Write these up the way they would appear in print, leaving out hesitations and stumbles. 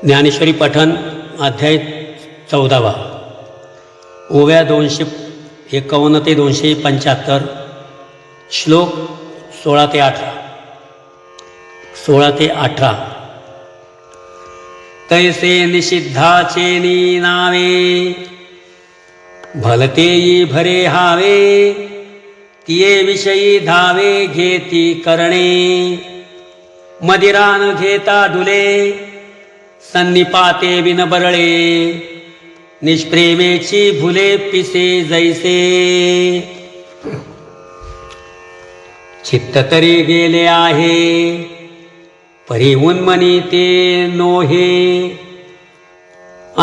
ज्ञानेश्वरी पठण अध्याय 14 ओव्या 251 ते 275 श्लोक 16 ते 18 तैसे निषिद्धाचे नावे भलतेई भरे हावे तिये विषयी धावे घेती करणे मदिरान घेता डुले सन्निपाते बिन बरळे निष्प्रेमेची भुले पिसे जैसे चित्त तरी गेले आहे परी उन्मनी ते नोहे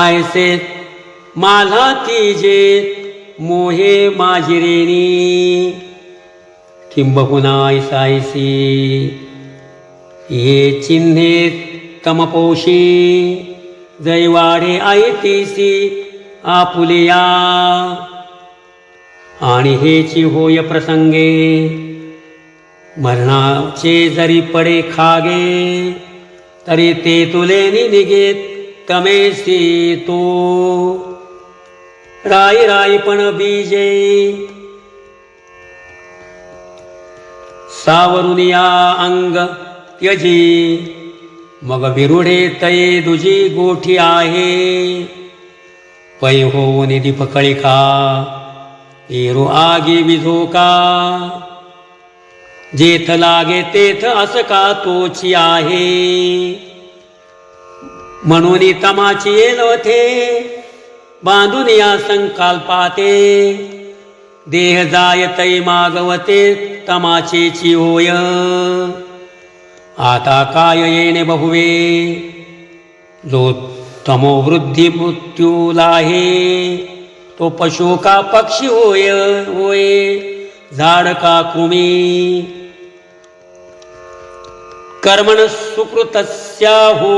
ऐसे माला तिजे मोहे माजिरेनी किंबहुना ऐसायसी ये चिन्हे तमपोशी जैवाडे ऐतीसी आपुलिया आणि हेची होय प्रसंगे मरणाचे जरी पडे खागे तरी ते तुलेनी निघेत तमेसी तो राई राई पण बीजे सावरुनिया अंग त्यजी मग विरुढे तये दुजी गोठी आहे पै होऊन दीपकळिका एरू आगी विझोका जेथ लागे तेथ असका तोची आहे म्हणून तमाची येलवथे बांधून या संकल्पाते देह जायतै मागवते तमाचेची होय आता काय येणे बहुवे जो तमो वृद्धी मृत्यूला आहे तो पशु का पक्षी होय होय झाड का कृमी कर्मण सुकृतस्याहु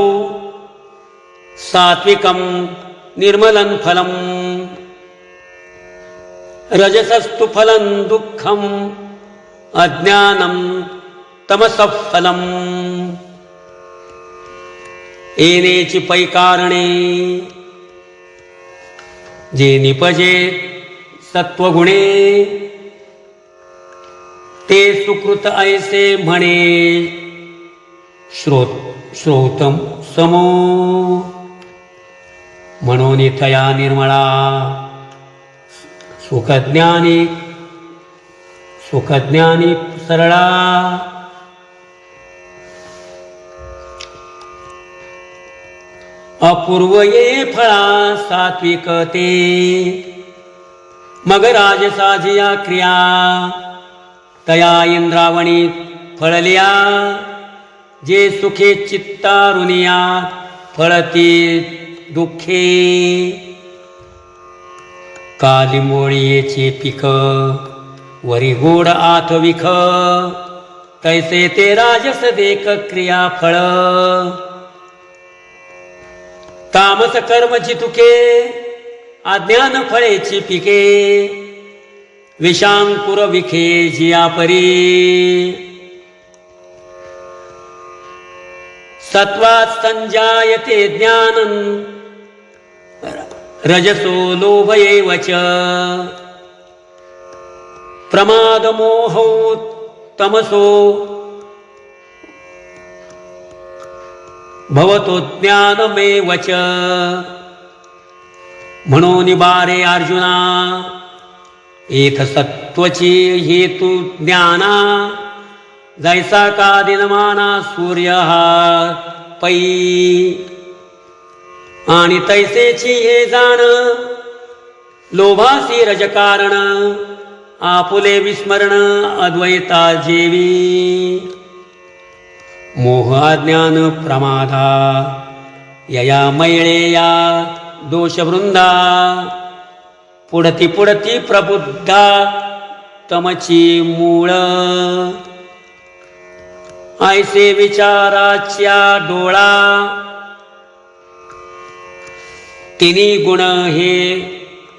सात्विकं निर्मलं फलम रजसस्तु फलं दुःखम अज्ञानं तमसः फलम येनेची पै कारणे जे निपजे सत्वगुणे ते सुकृत ऐसे म्हणे श्रोतम समो म्हणून तया निर्मळा सुखज्ञानी सरळा अपूर्व ये फळा सात्विकते मग राजसाजिया क्रिया तया इंद्रावणी फळलिया जे सुखे चित्तारुनिया फळती दुःखे कालिमोळीचे पिक वरी गोड आथ विख तैसे ते राजस देक क्रिया फळ तामस कर्म जितुके अज्ञान फळेची पिके विषांकुर विखे जिया परी सत्वात् संजायते ज्ञानं रजसो लोभ एव च प्रमाद मोहो तमसो भवतो ज्ञानमेव च म्हणून बारे अर्जुना एथ सत्वची हेतु ज्ञाना जैसा का दिनमाना सूर्य हा पै आणि तैसेची हे जाण लोभासी रजकारण आपुले विस्मरण अद्वैता जेवी मोह अज्ञान प्रमादा यया मैळेया दोषवृंदा पुढती पुढती प्रबुद्धा तमची मूळ ऐसे विचाराच्या डोळा तिन्ही गुण हे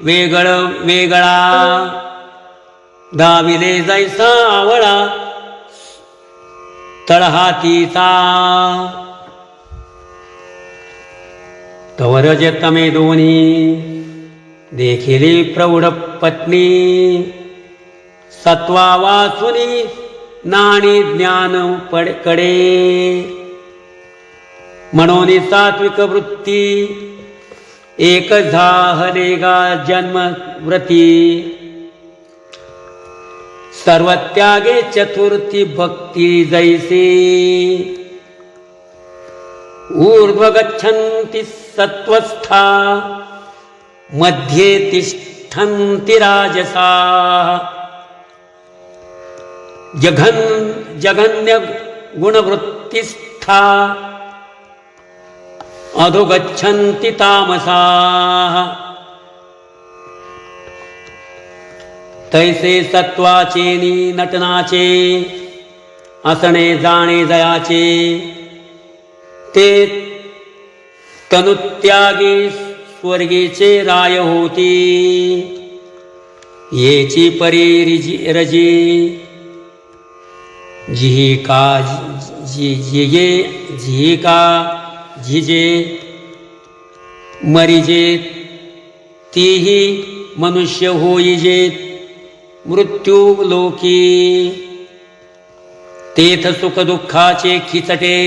वेगळा दाविले जैसा आवळा तळहातीचा तवरज तमे दोन्ही देखिली प्रौढ पत्नी सत्वा वासुनी नाणी ज्ञान कडे म्हणून सात्विक वृत्ती एक झाले गा जन्म व्रती सर्व त्यागे चतुर्थी भक्ती जैसे ऊर्ध्व गच्छन्ति सत्वस्था मध्ये तिष्ठन्ति राजसा जघन्य गुणवृत्तिस्था अधो गच्छन्ति तामसा तैसे सत्वाचे नि नटनाचे असणे जाणे जयाचे ते तनुत्यागी स्वर्गीचे राय होती येची परी रजी जिहिका झिजे मरिजे तीही मनुष्य होईजे मृत्यू लोकी तेथ सुख दुःखाचे खिचटे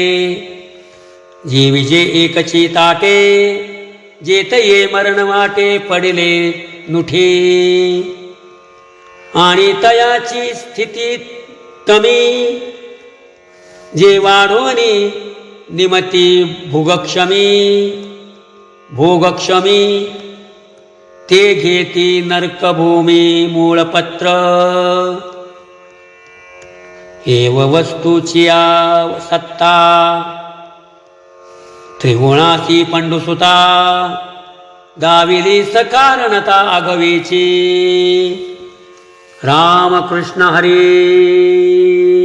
जीविजे एकची ताटे जेत ये मरण वाटे पडिले नुठी आणि तयाची स्थिती तमी जे वाढोनी निमती भोगक्षमी ते घेती नरकभूमी मूळपत्र एव वस्तूची सत्ता त्रिगुणासी पंडुसुता दाविली सकारणता आगवीची रामकृष्ण हरी।